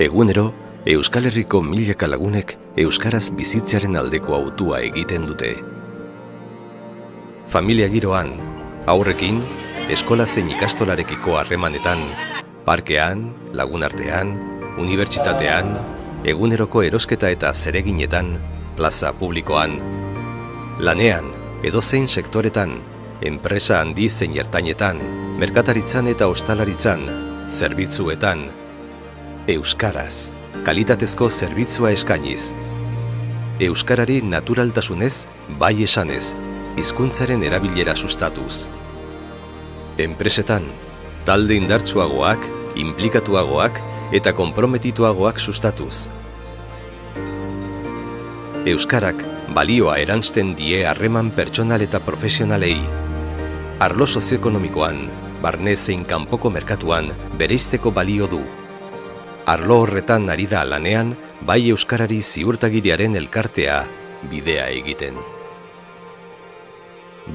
Egunero, Euskal Herriko milaka lagunek euskaraz bizitzearen aldeko hautua egiten dute. Familia giroan, haurrekin, eskola zein ikastolarekiko harremanetan, parkean, lagunartean, unibertsitatean, eguneroko erosketa eta zereginetan, plaza publikoan. Lanean, edozein sektoretan, enpresa handi zein ertainetan, merkataritzan eta ostalaritzan, zerbitzuetan, euskaraz, kalitatezko zerbitzua eskainiz. Euskarari naturaltasunez, bai esanez, hizkuntzaren erabilera sustatuz. Enpresetan, talde indartsuagoak, inplikatuagoak eta konprometituagoak sustatuz. Euskarak balioa eransten die harreman pertsonal eta profesionalei. Arlo sozioekonomikoan, barne zein kanpoko merkatuan bereizteko balio du. Arlo horretan ari da lanean, bai euskarari ziurtagiriaren elkartea bidea egiten.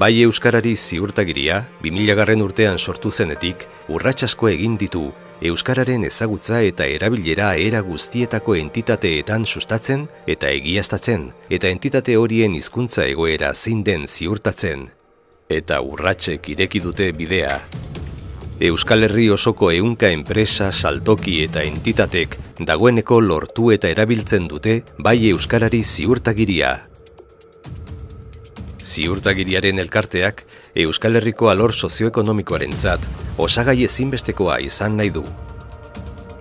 Bai euskarari ziurtagiria, 2000 urtean sortu zenetik, urrats asko egin ditu, euskararen ezagutza eta erabilera era guztietako entitateetan sustatzen eta egiaztatzen, eta entitate horien hizkuntza egoera zein den ziurtatzen. Eta urratsek ireki dute bidea. Euskal Herri osoko 100 enpresa, saltoki eta entitatek dagoeneko lortu eta erabiltzen dute bai euskarari ziurtagiria. Ziurtagiriaren elkarteak Euskal Herriko alor sozioekonomikoarentzat osagai ezinbestekoa izan nahi du.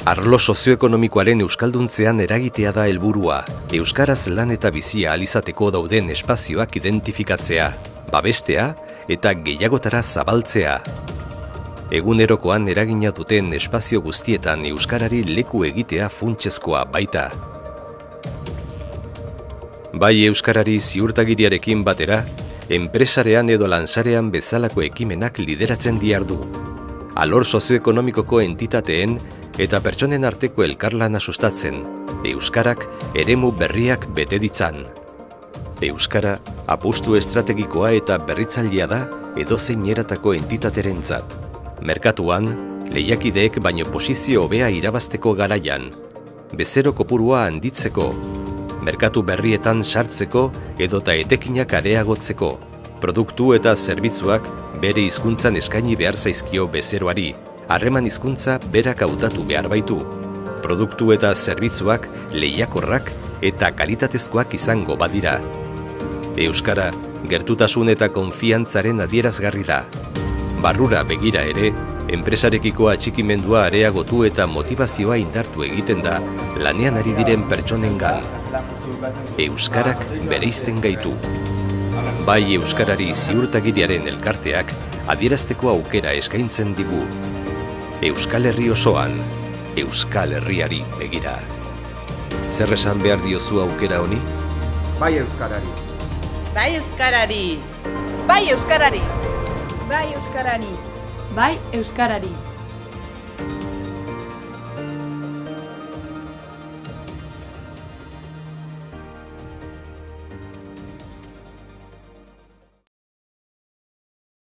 Arlo sozioekonomikoaren euskalduntzean eragitea da helburua, euskaraz lan eta bizia ahal izateko dauden espazioak identifikatzea, babestea eta gehiagotara zabaltzea. Egunerokoan eragina duten espazio guztietan euskarari leku egitea funtsezkoa baita. Bai euskarari ziurtagiriarekin batera, enpresarean edo lansarean bezalako ekimenak lideratzen diardu. Alor sozioekonomikoko entitateen eta pertsonen arteko elkarlana sustatzen, euskarak eremu berriak bete ditzan. Euskara apustu estrategikoa eta berritzailea da edozein eratako entitaterentzat. Merkatuan, lehiakideek baino posizio hobea irabazteko garaian, bezero kopurua handitzeko, merkatu berrietan sartzeko edota etekinak areagotzeko, produktu eta zerbitzuak bere hizkuntzan eskaini behar zaizkio bezeroari, harreman hizkuntza berak hautatu behar baitu, produktu eta zerbitzuak lehiakorrak eta kalitatezkoak izango badira. Euskara, gertutasun eta konfiantzaren adierazgarri da. Barrura begira ere, enpresarekiko atxikimendua areagotu eta motivazioa indartu egiten da lanean ari diren pertsonengan. Euskarak bereizten gaitu. Bai euskarari ziurtagiriaren elkarteak adierazteko aukera eskaintzen digu. Euskal Herri osoan, Euskal Herriari begira. Zer esan behar diozu aukera honi? Bai euskarari. Bai euskarari. Bai euskarari. Bai euskarari. Bai euskarari.